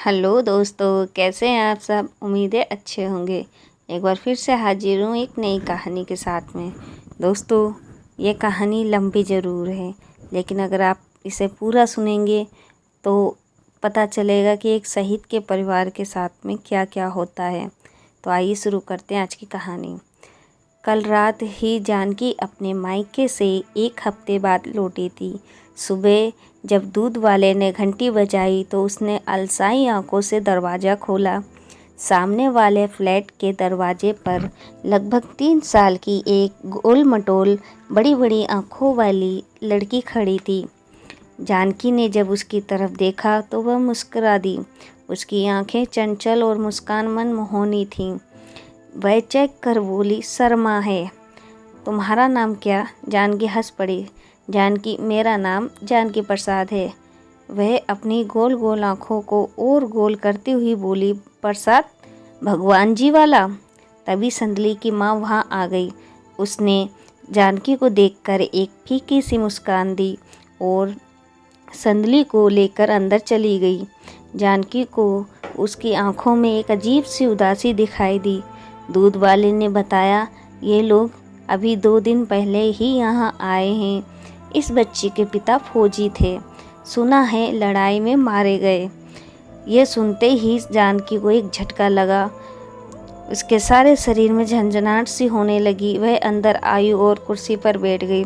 Hello दोस्तों, कैसे हैं आप सब। उम्मीद है अच्छे होंगे। एक बार फिर से हाजिर हूँ एक नई कहानी के साथ में। दोस्तों, ये कहानी लंबी ज़रूर है, लेकिन अगर आप इसे पूरा सुनेंगे तो पता चलेगा कि एक शहीद के परिवार के साथ में क्या क्या होता है। तो आइए शुरू करते हैं आज की कहानी। कल रात ही जानकी अपने मायके से एक हफ्ते बाद लौटी थी। सुबह जब दूध वाले ने घंटी बजाई तो उसने अलसाई आंखों से दरवाज़ा खोला। सामने वाले फ्लैट के दरवाजे पर लगभग 3 साल की एक गोल मटोल बड़ी बड़ी आंखों वाली लड़की खड़ी थी। जानकी ने जब उसकी तरफ देखा तो वह मुस्कुरा दी। उसकी आंखें चंचल और मुस्कान मनमोहनी थीं। वह चेक कर बोली, शर्मा है। तुम्हारा नाम क्या? जानकी हंस पड़ी। जानकी, मेरा नाम जानकी प्रसाद है। वह अपनी गोल गोल आँखों को और गोल करती हुई बोली, प्रसाद? भगवान जी वाला? तभी संदली की माँ वहाँ आ गई। उसने जानकी को देखकर एक फीकी सी मुस्कान दी और संदली को लेकर अंदर चली गई। जानकी को उसकी आंखों में एक अजीब सी उदासी दिखाई दी। दूध वाले ने बताया, ये लोग अभी 2 दिन पहले ही यहाँ आए हैं। इस बच्ची के पिता फौजी थे, सुना है लड़ाई में मारे गए। ये सुनते ही जानकी को एक झटका लगा। उसके सारे शरीर में झंझनाहट सी होने लगी। वह अंदर आई और कुर्सी पर बैठ गई।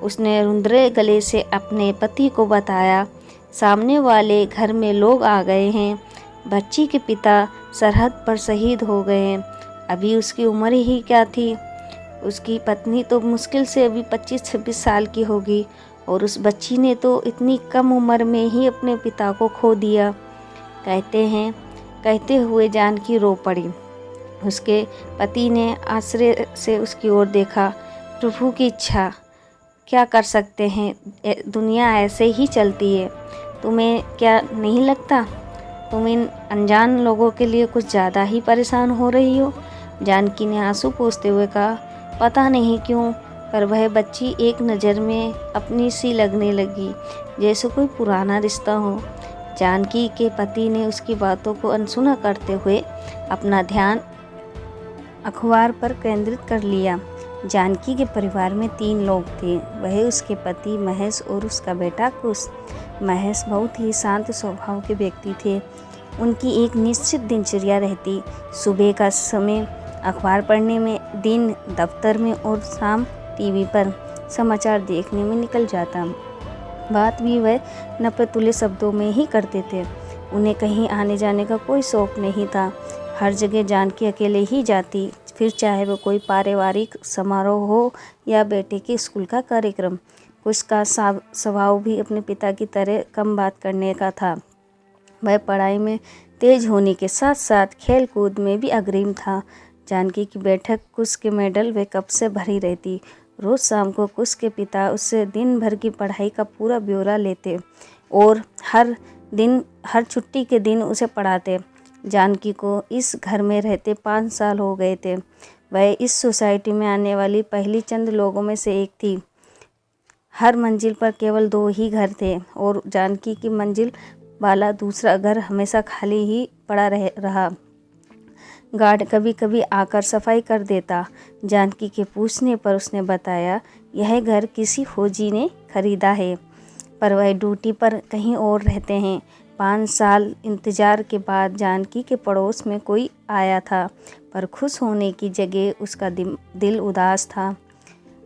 उसने रुंधरे गले से अपने पति को बताया, सामने वाले घर में लोग आ गए हैं। बच्ची के पिता सरहद पर शहीद हो गए हैं। अभी उसकी उम्र ही क्या थी। उसकी पत्नी तो मुश्किल से अभी 25-26 साल की होगी और उस बच्ची ने तो इतनी कम उम्र में ही अपने पिता को खो दिया। कहते हुए जानकी रो पड़ी। उसके पति ने आश्चर्य से उसकी ओर देखा। प्रभु की इच्छा, क्या कर सकते हैं, दुनिया ऐसे ही चलती है। तुम्हें क्या नहीं लगता तुम इन अनजान लोगों के लिए कुछ ज़्यादा ही परेशान हो रही हो? जानकी ने आंसू पोंछते हुए कहा। पता नहीं क्यों, पर वह बच्ची एक नज़र में अपनी सी लगने लगी, जैसे कोई पुराना रिश्ता हो। जानकी के पति ने उसकी बातों को अनसुना करते हुए अपना ध्यान अखबार पर केंद्रित कर लिया। जानकी के परिवार में 3 लोग थे। वह, उसके पति महेश और उसका बेटा कुश। महेश बहुत ही शांत स्वभाव के व्यक्ति थे। उनकी एक निश्चित दिनचर्या रहती। सुबह का समय अखबार पढ़ने में, दिन दफ्तर में और शाम टीवी पर समाचार देखने में निकल जाता। बात भी वह नपे-तुले शब्दों में ही करते थे। उन्हें कहीं आने जाने का कोई शौक नहीं था। हर जगह जानकी अकेले ही जाती, फिर चाहे वो कोई पारिवारिक समारोह हो या बेटे के स्कूल का कार्यक्रम। उसका स्वभाव भी अपने पिता की तरह कम बात करने का था। वह पढ़ाई में तेज होने के साथ साथ खेल कूद में भी अग्रिम था। जानकी की बैठक कुश के मेडल व कप से भरी रहती। रोज़ शाम को कुश के पिता उससे दिन भर की पढ़ाई का पूरा ब्यौरा लेते और हर छुट्टी के दिन उसे पढ़ाते। जानकी को इस घर में रहते 5 साल हो गए थे। वह इस सोसाइटी में आने वाली पहली चंद लोगों में से एक थी। हर मंजिल पर केवल 2 ही घर थे और जानकी की मंजिल वाला दूसरा घर हमेशा खाली ही पड़ा रहा। गार्ड कभी कभी आकर सफाई कर देता। जानकी के पूछने पर उसने बताया, यह घर किसी फौजी ने खरीदा है, पर वह ड्यूटी पर कहीं और रहते हैं। 5 साल इंतजार के बाद जानकी के पड़ोस में कोई आया था, पर खुश होने की जगह उसका दिल उदास था।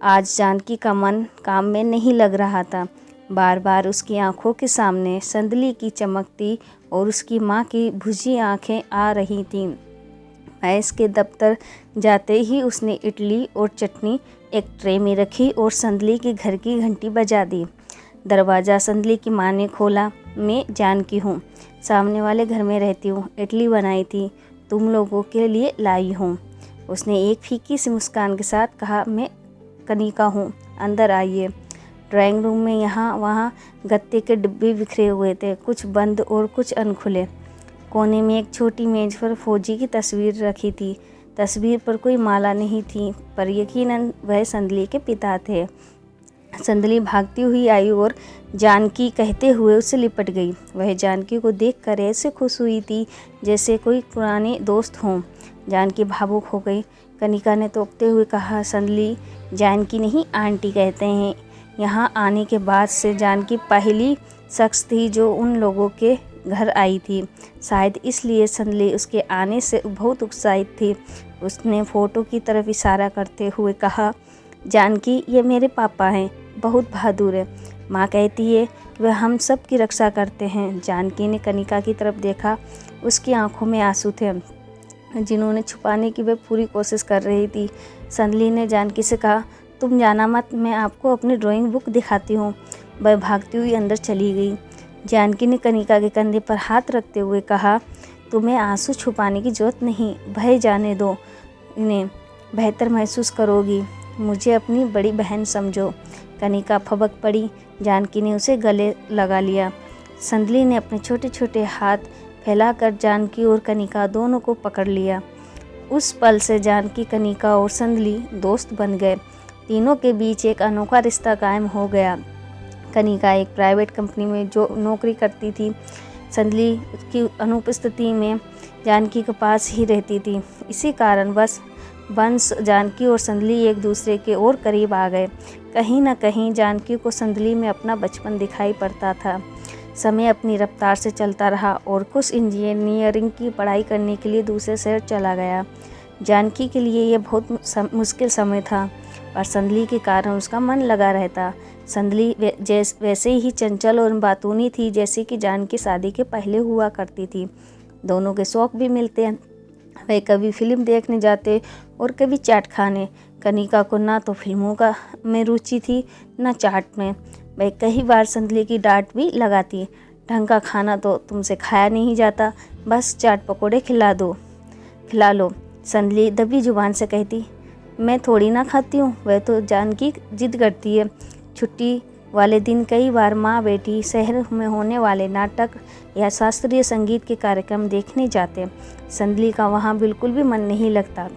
आज जानकी का मन काम में नहीं लग रहा था। बार बार उसकी आंखों के सामने संदली की चमकती और उसकी माँ की बुझी आंखें आ रही थीं। महेश के दफ्तर जाते ही उसने इडली और चटनी एक ट्रे में रखी और संदली के घर की घंटी बजा दी। दरवाज़ा संदली की माँ ने खोला। मैं जानकी हूँ, सामने वाले घर में रहती हूँ। इडली बनाई थी, तुम लोगों के लिए लाई हूँ। उसने एक फीकी सी मुस्कान के साथ कहा। मैं कनिका हूँ, अंदर आइए। ड्राइंग रूम में यहाँ वहाँ गत्ते के डिब्बे बिखरे हुए थे, कुछ बंद और कुछ अनखुले। कोने में एक छोटी मेज पर फौजी की तस्वीर रखी थी। तस्वीर पर कोई माला नहीं थी, पर यकीनन वह संदली के पिता थे। संदली भागती हुई आई और जानकी कहते हुए उससे लिपट गई। वह जानकी को देखकर ऐसे खुश हुई थी जैसे कोई पुराने दोस्त हों। जानकी भावुक हो गई। कनिका ने टोकते हुए कहा, संदली जानकी नहीं आंटी कहते हैं। यहाँ आने के बाद से जानकी पहली शख्स थी जो उन लोगों के घर आई थी। शायद इसलिए संदली उसके आने से बहुत उत्साहित थी। उसने फ़ोटो की तरफ इशारा करते हुए कहा, जानकी ये मेरे पापा हैं, बहुत बहादुर है। माँ कहती है कि वह हम सब की रक्षा करते हैं। जानकी ने कनिका की तरफ देखा। उसकी आंखों में आंसू थे जिन्होंने छुपाने की वह पूरी कोशिश कर रही थी। संदली ने जानकी से कहा, तुम जाना मत, मैं आपको अपनी ड्राइंग बुक दिखाती हूँ। वह भागती हुई अंदर चली गई। जानकी ने कनिका के कंधे पर हाथ रखते हुए कहा, तुम्हें आंसू छुपाने की जरूरत नहीं, भय जाने दो, इन्हें बेहतर महसूस करोगी। मुझे अपनी बड़ी बहन समझो। कनिका फबक पड़ी। जानकी ने उसे गले लगा लिया। संदली ने अपने छोटे छोटे हाथ फैलाकर जानकी और कनिका दोनों को पकड़ लिया। उस पल से जानकी, कनिका और संदली दोस्त बन गए। तीनों के बीच एक अनोखा रिश्ता कायम हो गया। कनिका एक प्राइवेट कंपनी में जो नौकरी करती थी। संदली की अनुपस्थिति में जानकी के पास ही रहती थी। इसी कारण बस वंश जानकी और संदली एक दूसरे के और करीब आ गए। कहीं न कहीं जानकी को संदली में अपना बचपन दिखाई पड़ता था। समय अपनी रफ्तार से चलता रहा और कुछ इंजीनियरिंग की पढ़ाई करने के लिए दूसरे शहर चला गया। जानकी के लिए यह बहुत मुश्किल समय था, पर संदली के कारण उसका मन लगा रहता। संदली वैसे ही चंचल और बातूनी थी जैसे कि जानकी शादी के पहले हुआ करती थी। दोनों के शौक भी मिलते हैं। वे कभी फिल्म देखने जाते और कभी चाट खाने। कनिका को ना तो फिल्मों में रुचि थी, न चाट में। वह कई बार संदली की डांट भी लगाती, ढंग का खाना तो तुमसे खाया नहीं जाता, बस चाट पकोड़े खिला लो। संदली दबी जुबान से कहती, मैं थोड़ी ना खाती हूँ, वह तो जानकी जिद करती है। छुट्टी वाले दिन कई बार माँ बेटी शहर में होने वाले नाटक या शास्त्रीय संगीत के कार्यक्रम देखने जाते। संदली का वहाँ बिल्कुल भी मन नहीं लगता,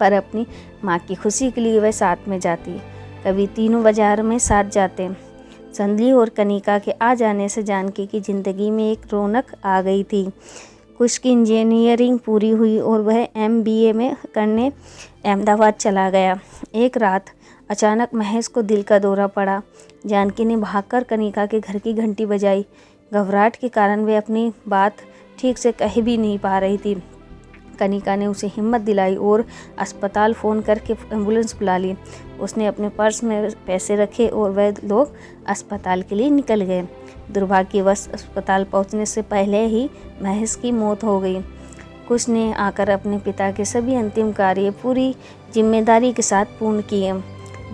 पर अपनी माँ की खुशी के लिए वह साथ में जाती। कभी तीनों बाजार में साथ जाते। संदली और कनिका के आ जाने से जानकी की ज़िंदगी में एक रौनक आ गई थी। कुछ की इंजीनियरिंग पूरी हुई और वह MBA में करने अहमदाबाद चला गया। एक रात अचानक महेश को दिल का दौरा पड़ा। जानकी ने भागकर कनिका के घर की घंटी बजाई। घबराहट के कारण वे अपनी बात ठीक से कह भी नहीं पा रही थी। कनिका ने उसे हिम्मत दिलाई और अस्पताल फ़ोन करके एम्बुलेंस बुला ली। उसने अपने पर्स में पैसे रखे और वह लोग अस्पताल के लिए निकल गए। दुर्भाग्यवश अस्पताल पहुंचने से पहले ही महेश की मौत हो गई। कुछ ने आकर अपने पिता के सभी अंतिम कार्य पूरी जिम्मेदारी के साथ पूर्ण किए।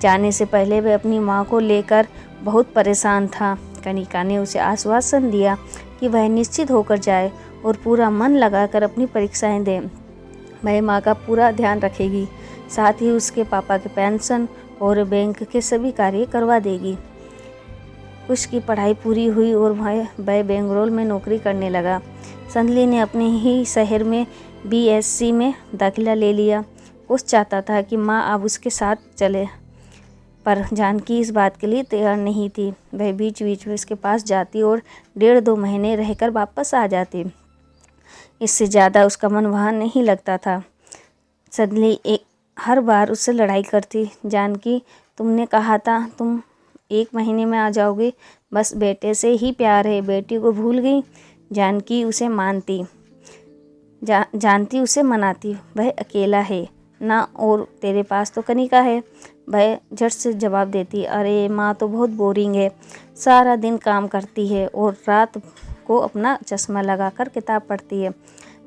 जाने से पहले वह अपनी माँ को लेकर बहुत परेशान था। कनिका ने उसे आश्वासन दिया कि वह निश्चित होकर जाए और पूरा मन लगाकर अपनी परीक्षाएं दे। वह माँ का पूरा ध्यान रखेगी, साथ ही उसके पापा के पेंशन और बैंक के सभी कार्य करवा देगी। कुछ की पढ़ाई पूरी हुई और वह बेंगलोर में नौकरी करने लगा। संदली ने अपने ही शहर में BSc में दाखिला ले लिया। कुछ चाहता था कि माँ अब उसके साथ चले, पर जानकी इस बात के लिए तैयार नहीं थी। वह बीच बीच में उसके पास जाती और 1.5-2 महीने रहकर वापस आ जाती। इससे ज़्यादा उसका मन वहाँ नहीं लगता था। संदली हर बार उससे लड़ाई करती। जानकी, तुमने कहा था तुम 1 महीने में आ जाओगे, बस बेटे से ही प्यार है, बेटी को भूल गई। जानकी उसे मानती, जानती उसे मनाती। वह अकेला है ना, और तेरे पास तो कनिका है। वह झट से जवाब देती, अरे माँ तो बहुत बोरिंग है, सारा दिन काम करती है और रात को अपना चश्मा लगाकर किताब पढ़ती है।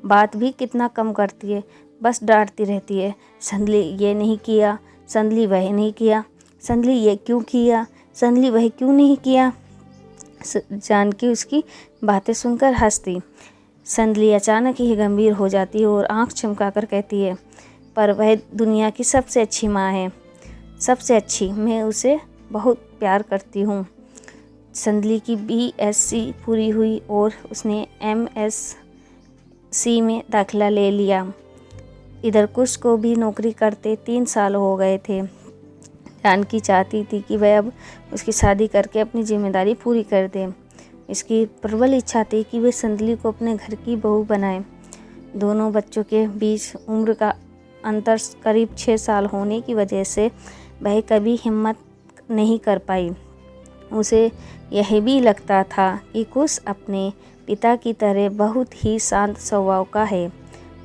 बात भी कितना कम करती है, बस डांटती रहती है। संदली ये नहीं किया, संदली वह नहीं किया, संदली ये क्यों किया, संदली वह क्यों नहीं किया। जानकी उसकी बातें सुनकर हंसती। संदली अचानक ही गंभीर हो जाती है और आंख चमकाकर कहती है, पर वह दुनिया की सबसे अच्छी माँ है, सबसे अच्छी। मैं उसे बहुत प्यार करती हूँ। संदली की BSc पूरी हुई और उसने MSc में दाखिला ले लिया। इधर कुश को भी नौकरी करते 3 साल हो गए थे। जानकी चाहती थी कि वह अब उसकी शादी करके अपनी जिम्मेदारी पूरी कर दे। इसकी प्रबल इच्छा थी कि वे संदली को अपने घर की बहू बनाए। दोनों बच्चों के बीच उम्र का अंतर करीब 6 साल होने की वजह से वह कभी हिम्मत नहीं कर पाई। उसे यह भी लगता था कि कुश अपने पिता की तरह बहुत ही शांत स्वभाव का है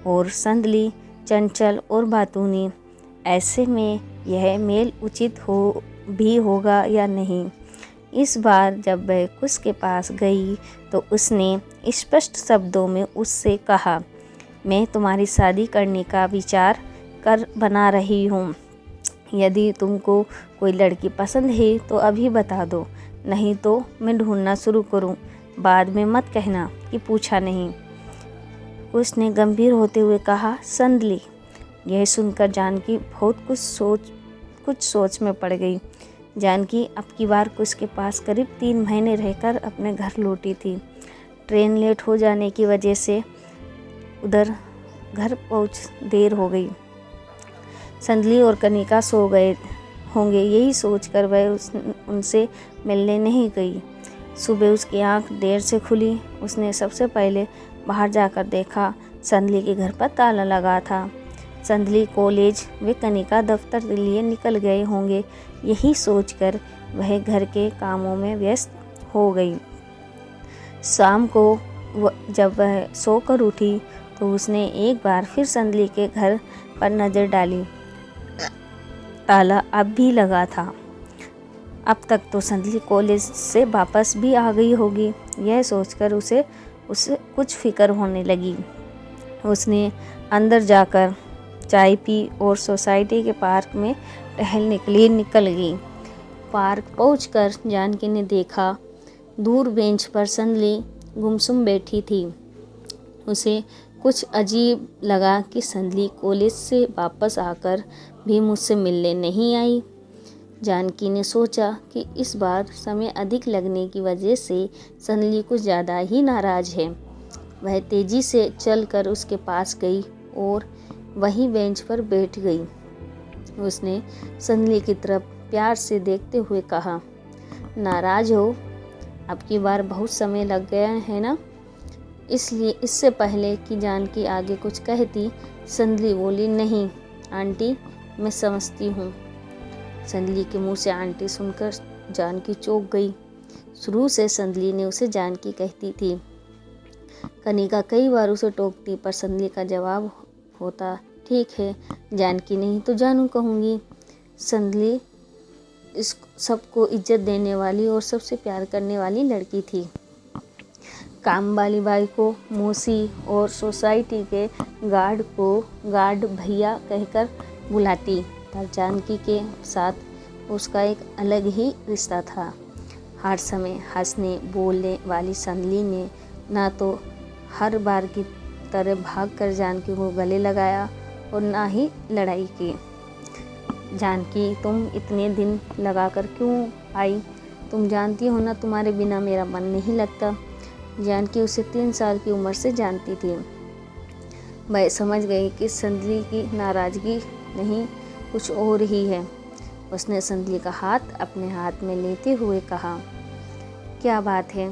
और संदली चंचल और बातूनी। ऐसे में यह मेल उचित भी होगा या नहीं। इस बार जब वह कुश के पास गई तो उसने स्पष्ट शब्दों में उससे कहा, मैं तुम्हारी शादी करने का विचार कर बना रही हूँ। यदि तुमको कोई लड़की पसंद है तो अभी बता दो, नहीं तो मैं ढूंढना शुरू करूँ। बाद में मत कहना कि पूछा नहीं। उसने गंभीर होते हुए कहा, संदली। यह सुनकर जानकी बहुत कुछ सोच में पड़ गई। जानकी अब की बार कुश के पास करीब 3 महीने रहकर अपने घर लौटी थी। ट्रेन लेट हो जाने की वजह से उधर घर पहुँच देर हो गई। संदली और कनिका सो गए होंगे, यही सोचकर वह उनसे मिलने नहीं गई। सुबह उसकी आंख देर से खुली। उसने सबसे पहले बाहर जाकर देखा, संदली के घर पर ताला लगा था। संदली कॉलेज व कनिका दफ्तर के लिए निकल गए होंगे, यही सोचकर वह घर के कामों में व्यस्त हो गई। शाम को जब वह सोकर उठी तो उसने एक बार फिर संदली के घर पर नज़र डाली। ताला अब भी लगा था। अब तक तो संदली कॉलेज से वापस भी आ गई होगी, यह सोचकर उसे कुछ फिक्र होने लगी। उसने अंदर जाकर चाय पी और सोसाइटी के पार्क में टहलने के लिए निकल गई। पार्क पहुंचकर जानकी ने देखा, दूर बेंच पर संदली गुमसुम बैठी थी। उसे कुछ अजीब लगा कि संदली कॉलेज से वापस आकर भी मुझसे मिलने नहीं आई। जानकी ने सोचा कि इस बार समय अधिक लगने की वजह से संदली कुछ ज़्यादा ही नाराज़ है। वह तेज़ी से चलकर उसके पास गई और वहीं बेंच पर बैठ गई। उसने संदली की तरफ प्यार से देखते हुए कहा, नाराज़ हो? अब की बार बहुत समय लग गया है ना? इसलिए इससे पहले कि जानकी आगे कुछ कहती, संदली बोली, नहीं आंटी, मैं समझती हूँ। संदली के मुंह से आंटी सुनकर जानकी चौंक गई। शुरू से संदली ने उसे जानकी कहती थी। कनिका कई बार उसे टोकती, पर संदली का जवाब होता, ठीक है जानकी, नहीं तो जानू कहूँगी। संदली इस सबको इज्जत देने वाली और सबसे प्यार करने वाली लड़की थी। काम वाली बाई को मौसी और सोसाइटी के गार्ड को गार्ड भैया कहकर बुलाती, पर जानकी के साथ उसका एक अलग ही रिश्ता था। हर समय हंसने बोलने वाली संदली ने ना तो हर बार की तरह भागकर जानकी को गले लगाया और ना ही लड़ाई की। जानकी, तुम इतने दिन लगाकर क्यों आई? तुम जानती हो ना, तुम्हारे बिना मेरा मन नहीं लगता। जानकी उसे 3 साल की उम्र से जानती थी। वह समझ गई कि संदली की नाराज़गी नहीं, कुछ और ही है। उसने संदली का हाथ अपने हाथ में लेते हुए कहा, क्या बात है?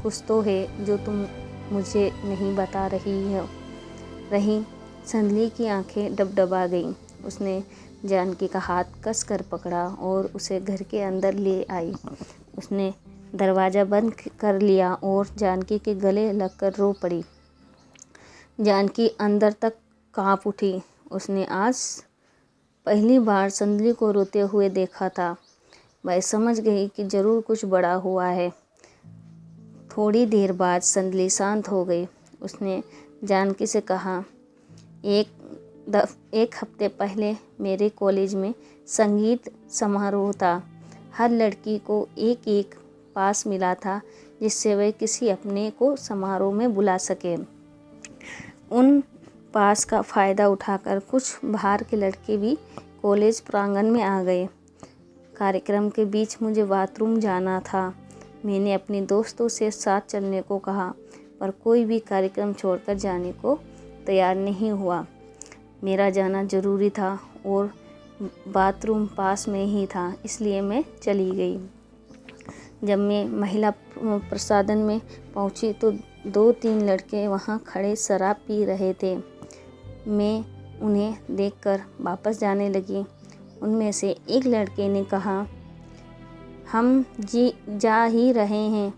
कुछ तो है जो तुम मुझे नहीं बता रही। संदली की आंखें डबडबा गईं। उसने जानकी का हाथ कसकर पकड़ा और उसे घर के अंदर ले आई। उसने दरवाज़ा बंद कर लिया और जानकी के गले लगकर रो पड़ी। जानकी अंदर तक कांप उठी। उसने आज पहली बार संदली को रोते हुए देखा था। वह समझ गई कि जरूर कुछ बड़ा हुआ है। थोड़ी देर बाद संदली शांत हो गई। उसने जानकी से कहा, एक हफ्ते पहले मेरे कॉलेज में संगीत समारोह था। हर लड़की को एक पास मिला था जिससे वह किसी अपने को समारोह में बुला सके। उन पास का फ़ायदा उठाकर कुछ बाहर के लड़के भी कॉलेज प्रांगण में आ गए। कार्यक्रम के बीच मुझे बाथरूम जाना था। मैंने अपने दोस्तों से साथ चलने को कहा, पर कोई भी कार्यक्रम छोड़कर जाने को तैयार नहीं हुआ। मेरा जाना ज़रूरी था और बाथरूम पास में ही था, इसलिए मैं चली गई। जब मैं महिला प्रसाधन में पहुंची तो 2-3 लड़के वहां खड़े शराब पी रहे थे। मैं उन्हें देखकर वापस जाने लगी। उनमें से एक लड़के ने कहा, हम जा ही रहे हैं।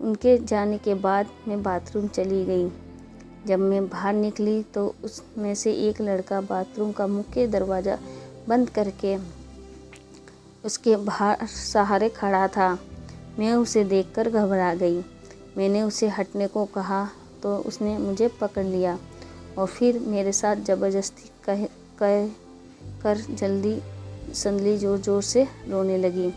उनके जाने के बाद मैं बाथरूम चली गई। जब मैं बाहर निकली तो उसमें से एक लड़का बाथरूम का मुख्य दरवाज़ा बंद करके उसके बाहर सहारे खड़ा था। मैं उसे देखकर घबरा गई। मैंने उसे हटने को कहा तो उसने मुझे पकड़ लिया और फिर मेरे साथ ज़बरदस्ती कर जल्दी संदली ज़ोर ज़ोर से रोने लगी।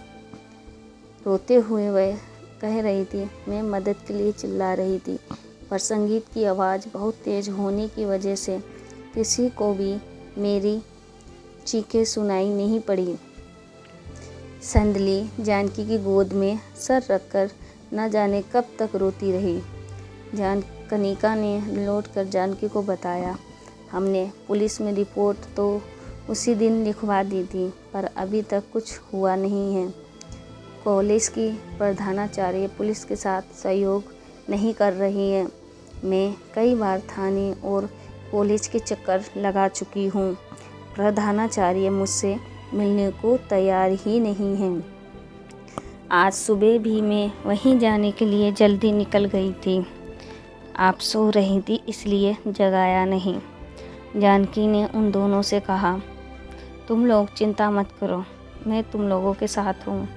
रोते हुए वह कह रही थी, मैं मदद के लिए चिल्ला रही थी, पर संगीत की आवाज़ बहुत तेज़ होने की वजह से किसी को भी मेरी चीखें सुनाई नहीं पड़ी। संदली जानकी की गोद में सर रखकर न जाने कब तक रोती रही। कनिका ने लौटकर जानकी को बताया, हमने पुलिस में रिपोर्ट तो उसी दिन लिखवा दी थी, पर अभी तक कुछ हुआ नहीं है। कॉलेज की प्रधानाचार्य पुलिस के साथ सहयोग नहीं कर रही है। मैं कई बार थाने और कॉलेज के चक्कर लगा चुकी हूँ। प्रधानाचार्य मुझसे मिलने को तैयार ही नहीं है। आज सुबह भी मैं वहीं जाने के लिए जल्दी निकल गई थी। आप सो रही थी इसलिए जगाया नहीं। जानकी ने उन दोनों से कहा, तुम लोग चिंता मत करो, मैं तुम लोगों के साथ हूँ।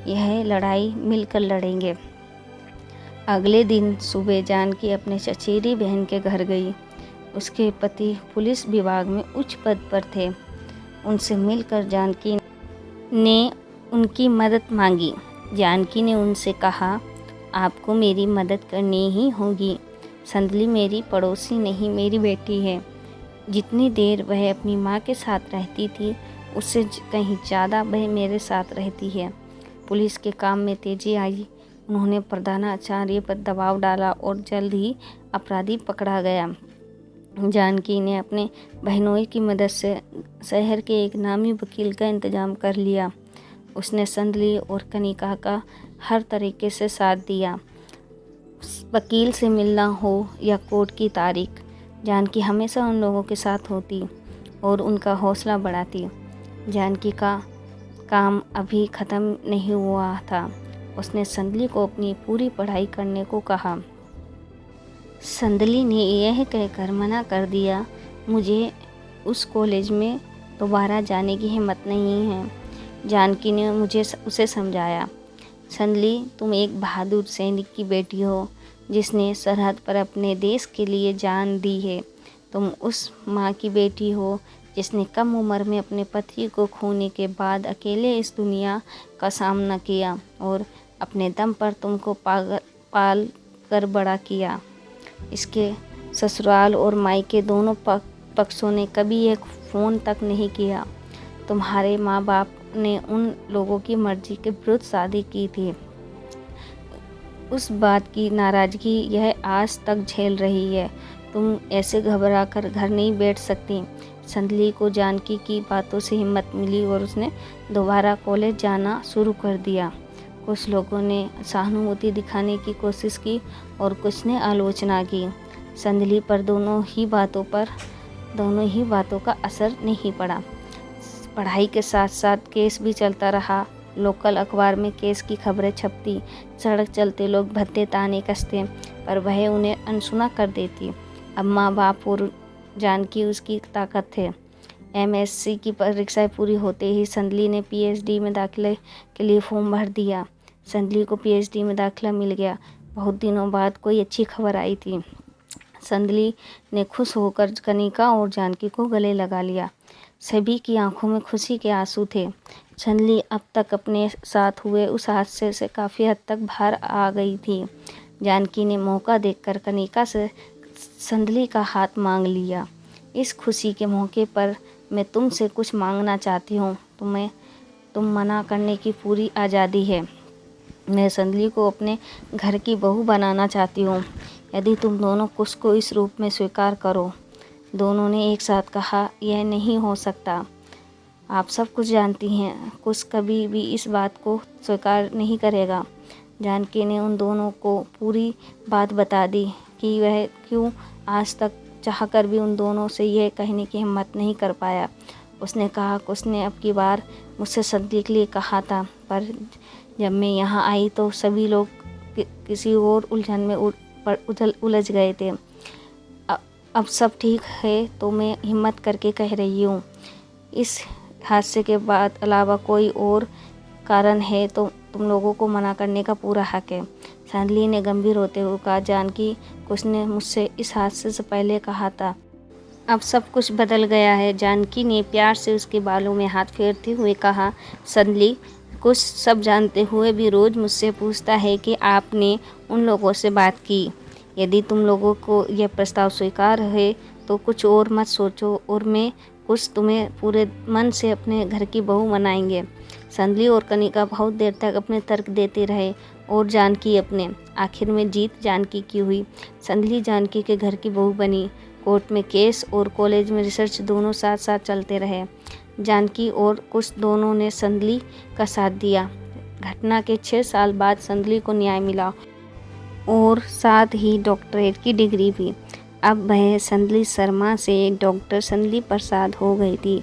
यह लड़ाई मिलकर लड़ेंगे। अगले दिन सुबह जानकी अपने चचेरी बहन के घर गई। उसके पति पुलिस विभाग में उच्च पद पर थे। उनसे मिलकर जानकी ने उनकी मदद मांगी। जानकी ने उनसे कहा, आपको मेरी मदद करनी ही होगी। संदली मेरी पड़ोसी नहीं, मेरी बेटी है। जितनी देर वह अपनी माँ के साथ रहती थी उससे कहीं ज़्यादा वह मेरे साथ रहती है। पुलिस के काम में तेज़ी आई। उन्होंने प्रधानाचार्य पर दबाव डाला और जल्द ही अपराधी पकड़ा गया। जानकी ने अपने बहनोई की मदद से शहर के एक नामी वकील का इंतज़ाम कर लिया। उसने संदली और कनिका का हर तरीके से साथ दिया। वकील से मिलना हो या कोर्ट की तारीख, जानकी हमेशा उन लोगों के साथ होती और उनका हौसला बढ़ाती। जानकी का काम अभी ख़त्म नहीं हुआ था। उसने संदली को अपनी पूरी पढ़ाई करने को कहा। संदली ने यह कहकर मना कर दिया, मुझे उस कॉलेज में दोबारा जाने की हिम्मत नहीं है। जानकी ने उसे समझाया, संदली तुम एक बहादुर सैनिक की बेटी हो जिसने सरहद पर अपने देश के लिए जान दी है। तुम उस माँ की बेटी हो जिसने कम उम्र में अपने पति को खोने के बाद अकेले इस दुनिया का सामना किया और अपने दम पर तुमको पाल कर बड़ा किया। इसके ससुराल और मायके दोनों पक्षों ने कभी एक फ़ोन तक नहीं किया। तुम्हारे माँ बाप ने उन लोगों की मर्ज़ी के विरुद्ध शादी की थी। उस बात की नाराज़गी यह आज तक झेल रही है। तुम ऐसे घबरा कर घर नहीं बैठ सकती। संदली को जानकी की बातों से हिम्मत मिली और उसने दोबारा कॉलेज जाना शुरू कर दिया। कुछ लोगों ने सहानुभूति दिखाने की कोशिश की और कुछ ने आलोचना की। संदली पर दोनों ही बातों का असर नहीं पड़ा। पढ़ाई के साथ साथ केस भी चलता रहा। लोकल अखबार में केस की खबरें छपती। सड़क चलते लोग भद्दे ताने कसते, पर वह उन्हें अनसुना कर देती। अब माँ बाप और जानकी उसकी ताकत थे। MSc की परीक्षाएं पूरी होते ही संदली ने PhD में दाखिले के लिए फॉर्म भर दिया। संदली को PhD में दाखिला मिल गया। बहुत दिनों बाद कोई अच्छी खबर आई थी। संदली ने खुश होकर कनिका और जानकी को गले लगा लिया। सभी की आंखों में खुशी के आंसू थे। संदली अब तक अपने साथ हुए उस हादसे से काफ़ी हद तक बाहर आ गई थी। जानकी ने मौका देखकर कनिका से संदली का हाथ मांग लिया। इस खुशी के मौके पर मैं तुमसे कुछ मांगना चाहती हूँ। तुम मना करने की पूरी आज़ादी है। मैं संदली को अपने घर की बहू बनाना चाहती हूँ, यदि तुम दोनों कुछ को इस रूप में स्वीकार करो। दोनों ने एक साथ कहा, यह नहीं हो सकता। आप सब कुछ जानती हैं, कुछ कभी भी इस बात को स्वीकार नहीं करेगा। जानकी ने उन दोनों को पूरी बात बता दी कि वह क्यों आज तक चाहकर भी उन दोनों से यह कहने की हिम्मत नहीं कर पाया। उसने कहा कि उसने अब की बार मुझसे संधि के लिए कहा था, पर जब मैं यहाँ आई तो सभी लोग किसी और उलझन में उलझ गए थे। अब सब ठीक है तो मैं हिम्मत करके कह रही हूँ। इस हादसे के बाद अलावा कोई और कारण है तो तुम लोगों को मना करने का पूरा हक है। संधली ने गंभीर होते हुए कहा, जानकी उसने मुझसे इस हादसे से पहले कहा था। अब सब कुछ बदल गया है। जानकी ने प्यार से उसके बालों में हाथ फेरते हुए कहा, संधली कुछ सब जानते हुए भी रोज़ मुझसे पूछता है कि आपने उन लोगों से बात की। यदि तुम लोगों को यह प्रस्ताव स्वीकार है तो कुछ और मत सोचो और मैं कुछ तुम्हें पूरे मन से अपने घर की बहू बनाएंगे। संधली और कनिका बहुत देर तक अपने तर्क देते रहे और जानकी अपने। आखिर में जीत जानकी की हुई। संधली जानकी के घर की बहू बनी। कोर्ट में केस और कॉलेज में रिसर्च दोनों साथ साथ चलते रहे। जानकी और कुछ दोनों ने संधली का साथ दिया। घटना के 6 साल बाद संधली को न्याय मिला और साथ ही डॉक्टरेट की डिग्री भी। अब वह संधली शर्मा से डॉक्टर संधली प्रसाद हो गई थी।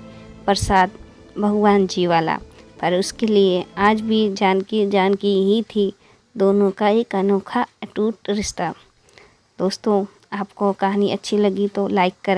प्रसाद भगवान जी वाला। पर उसके लिए आज भी जानकी ही थी। दोनों का एक अनोखा अटूट रिश्ता। दोस्तों, आपको कहानी अच्छी लगी तो लाइक करें।